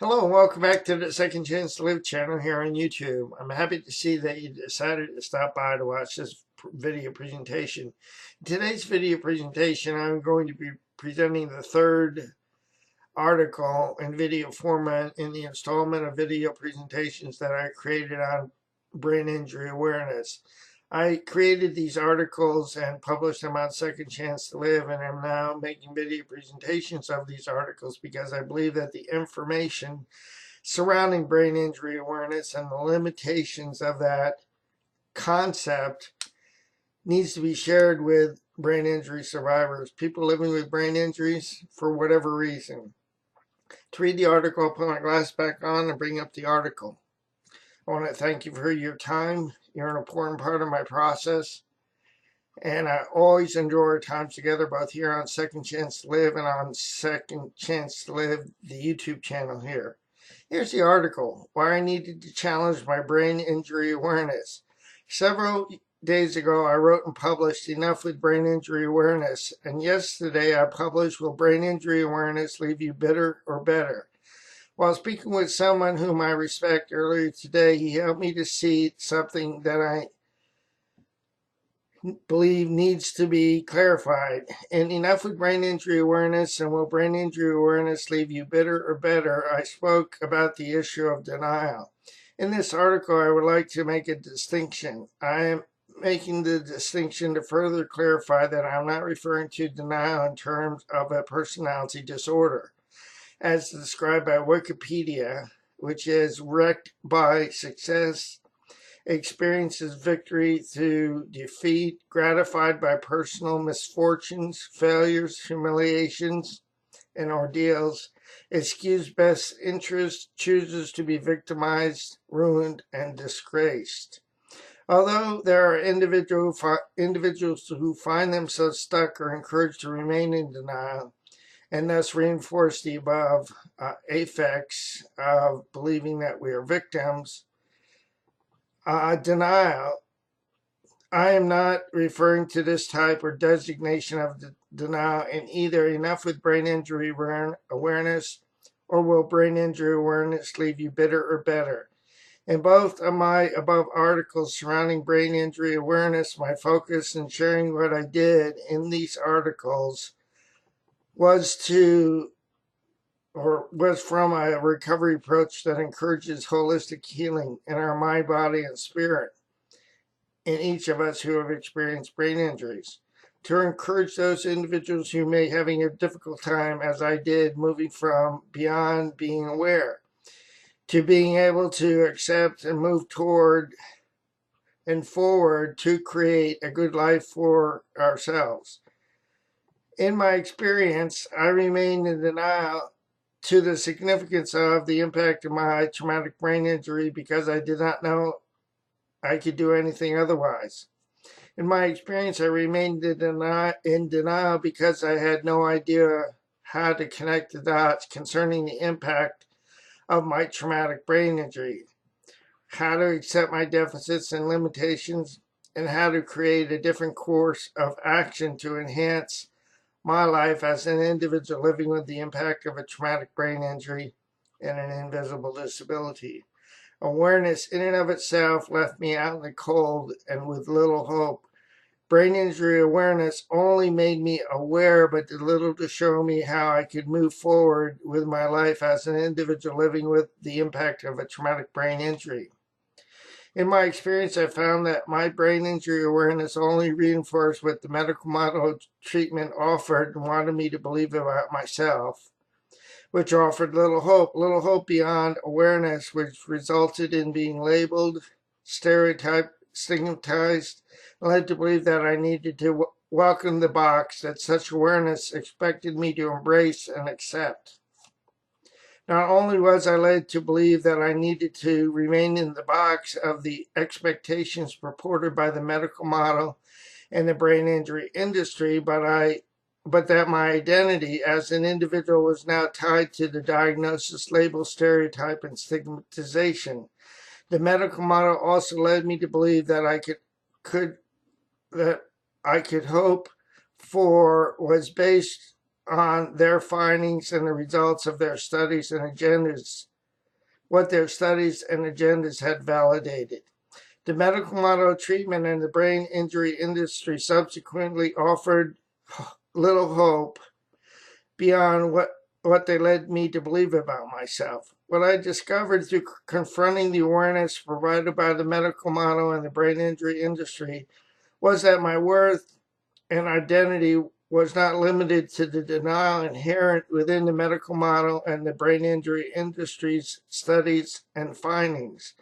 Hello and welcome back to the Second Chance to Live channel here on YouTube. I'm happy to see that you decided to stop by to watch this video presentation. In today's video presentation, I'm going to be presenting the third article in video format in the installment of video presentations that I created on brain injury awareness. I created these articles and published them on Second Chance to Live, and I'm now making video presentations of these articles because I believe that the information surrounding brain injury awareness and the limitations of that concept needs to be shared with brain injury survivors, people living with brain injuries for whatever reason. To read the article, I'll put my glass back on and bring up the article. I want to thank you for your time. You're an important part of my process. And I always enjoy our times together, both here on Second Chance to Live and on Second Chance to Live, the YouTube channel here. Here's the article, Why I Needed to Challenge My Brain Injury Awareness. Several days ago, I wrote and published Enough with Brain Injury Awareness, and yesterday I published Will Brain Injury Awareness Leave You Bitter or Better? While speaking with someone whom I respect earlier today, he helped me to see something that I believe needs to be clarified. In Enough with Brain Injury Awareness and Will Brain Injury Awareness Leave You Bitter or Better, I spoke about the issue of denial. In this article, I would like to make a distinction. I am making the distinction to further clarify that I'm not referring to denial in terms of a personality disorder, as described by Wikipedia, which is wrecked by success, experiences victory through defeat, gratified by personal misfortunes, failures, humiliations, and ordeals, eschews best interest, chooses to be victimized, ruined, and disgraced. Although there are individuals who find themselves stuck or encouraged to remain in denial, and thus reinforce the above affects of believing that we are victims, denial, I am not referring to this type or designation of denial in either Enough with Brain Injury Awareness or Will Brain Injury Awareness Leave You Bitter or Better? In both of my above articles surrounding brain injury awareness, my focus in sharing what I did in these articles was from a recovery approach that encourages holistic healing in our mind, body, and spirit in each of us who have experienced brain injuries. To encourage those individuals who may be having a difficult time, as I did, moving from beyond being aware to being able to accept and move toward and forward to create a good life for ourselves. In my experience, I remained in denial to the significance of the impact of my traumatic brain injury because I did not know I could do anything otherwise. In my experience, I remained in denial because I had no idea how to connect the dots concerning the impact of my traumatic brain injury, how to accept my deficits and limitations, and how to create a different course of action to enhance my life as an individual living with the impact of a traumatic brain injury and an invisible disability. Awareness in and of itself left me out in the cold and with little hope. Brain injury awareness only made me aware, but did little to show me how I could move forward with my life as an individual living with the impact of a traumatic brain injury. In my experience, I found that my brain injury awareness only reinforced what the medical model of treatment offered and wanted me to believe about myself, which offered little hope beyond awareness, which resulted in being labeled, stereotyped, stigmatized, and led to believe that I needed to welcome the box that such awareness expected me to embrace and accept. Not only was I led to believe that I needed to remain in the box of the expectations purported by the medical model and the brain injury industry, but that my identity as an individual was now tied to the diagnosis, label, stereotype, and stigmatization. The medical model also led me to believe that I could hope for was based on their findings and the results of their studies and agendas what their studies and agendas had validated. The medical model of treatment and the brain injury industry subsequently offered little hope beyond what they led me to believe about myself. What I discovered through confronting the awareness provided by the medical model and the brain injury industry was that my worth and identity was not limited to the denial inherent within the medical model and the brain injury industry's studies and findings.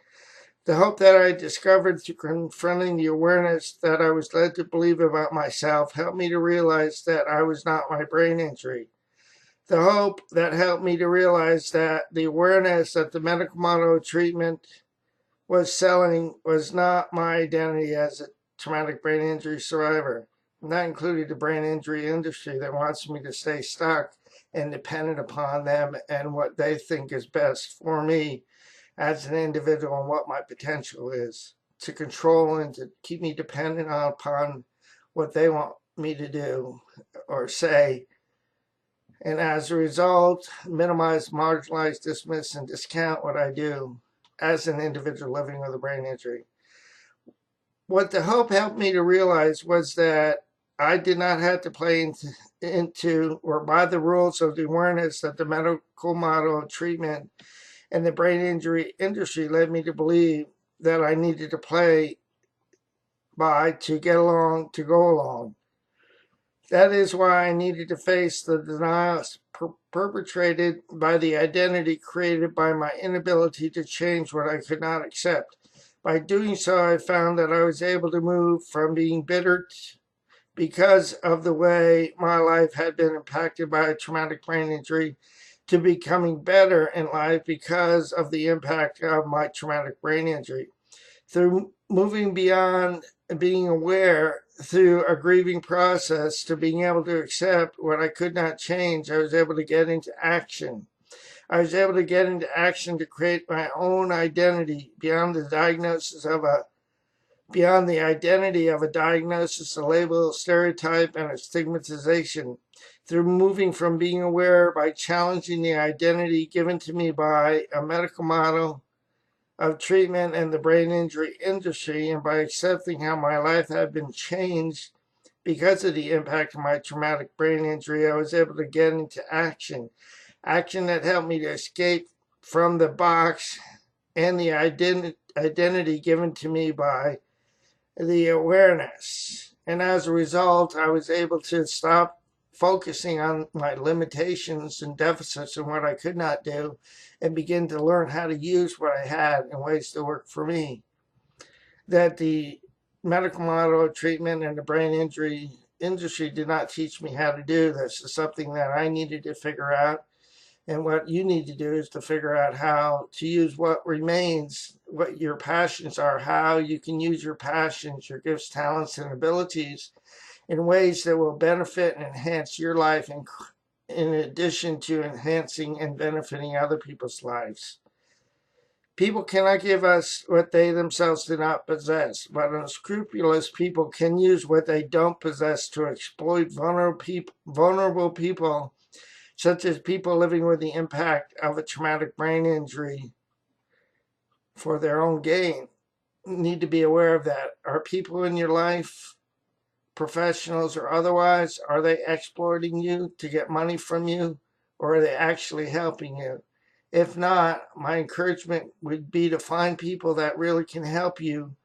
The hope that I discovered through confronting the awareness that I was led to believe about myself helped me to realize that I was not my brain injury. The hope that helped me to realize that the awareness that the medical model of treatment was selling was not my identity as a traumatic brain injury survivor. And that included the brain injury industry that wants me to stay stuck and dependent upon them and what they think is best for me as an individual and what my potential is, to control and to keep me dependent upon what they want me to do or say. And as a result, minimize, marginalize, dismiss, and discount what I do as an individual living with a brain injury. What the hope helped me to realize was that I did not have to play into or by the rules of the awareness that the medical model of treatment and the brain injury industry led me to believe that I needed to play by to get along, to go along. That is why I needed to face the denials perpetrated by the identity created by my inability to change what I could not accept. By doing so, I found that I was able to move from being bitter because of the way my life had been impacted by a traumatic brain injury to becoming better in life because of the impact of my traumatic brain injury. Through moving beyond being aware through a grieving process to being able to accept what I could not change, I was able to get into action. I was able to get into action to create my own identity beyond the identity of a diagnosis, a label, a stereotype, and a stigmatization. Through moving from being aware by challenging the identity given to me by a medical model of treatment and the brain injury industry, and by accepting how my life had been changed because of the impact of my traumatic brain injury, I was able to get into action. Action that helped me to escape from the box and the identity given to me by the awareness. And as a result, I was able to stop focusing on my limitations and deficits and what I could not do and begin to learn how to use what I had in ways that work for me. That the medical model of treatment and the brain injury industry did not teach me how to do. This is something that I needed to figure out. And what you need to do is to figure out how to use what remains, what your passions are, how you can use your passions, your gifts, talents, and abilities in ways that will benefit and enhance your life in addition to enhancing and benefiting other people's lives. People cannot give us what they themselves do not possess, but unscrupulous people can use what they don't possess to exploit vulnerable people, such as people living with the impact of a traumatic brain injury, for their own gain. You need to be aware of that. Are people in your life, professionals or otherwise, are they exploiting you to get money from you, or are they actually helping you? If not, my encouragement would be to find people that really can help you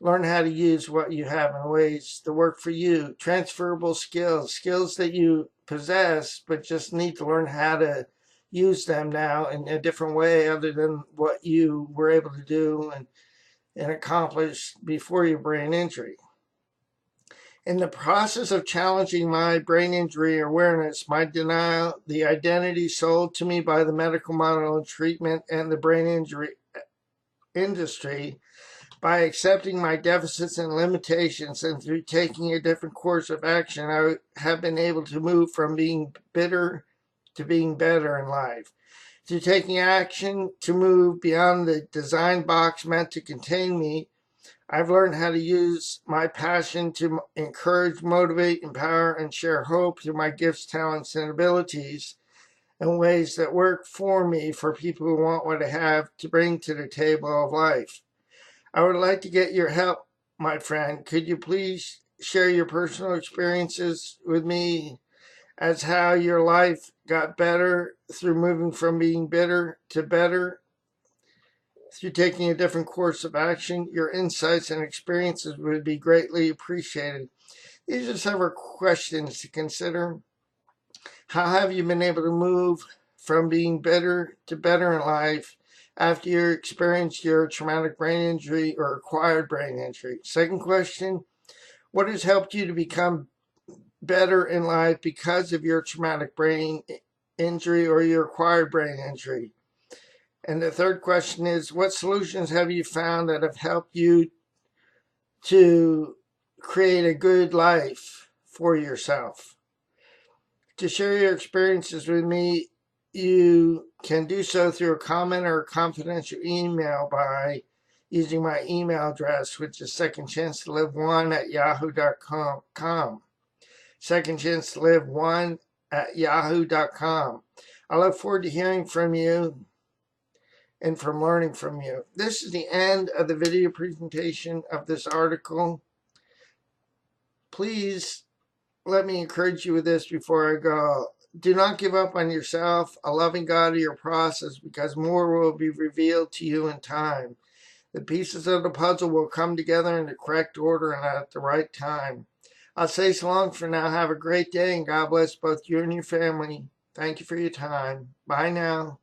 learn how to use what you have in ways that work for you. Transferable skills that you possess, but just need to learn how to use them now in a different way other than what you were able to do and accomplish before your brain injury. In the process of challenging my brain injury awareness, my denial, the identity sold to me by the medical model of treatment and the brain injury industry, by accepting my deficits and limitations and through taking a different course of action, I have been able to move from being bitter to being better in life. Through taking action to move beyond the design box meant to contain me, I've learned how to use my passion to encourage, motivate, empower, and share hope through my gifts, talents, and abilities. and ways that work for me for people who want what I have to bring to the table of life. I would like to get your help, my friend. Could you please share your personal experiences with me as how your life got better through moving from being bitter to better through taking a different course of action? Your insights and experiences would be greatly appreciated. These are several questions to consider. How have you been able to move from being bitter to better in life after you experienced your traumatic brain injury or acquired brain injury? Second question, what has helped you to become better in life because of your traumatic brain injury or your acquired brain injury? And the third question is, what solutions have you found that have helped you to create a good life for yourself? To share your experiences with me, you can do so through a comment or a confidential email by using my email address, which is secondchancetolive1@yahoo.com. Secondchancetolive1@yahoo.com. I look forward to hearing from you and from learning from you. This is the end of the video presentation of this article. Please let me encourage you with this before I go. Do not give up on yourself, a loving God of your process, because more will be revealed to you in time. The pieces of the puzzle will come together in the correct order and at the right time. I'll say so long for now. Have a great day, and God bless both you and your family. Thank you for your time. Bye now.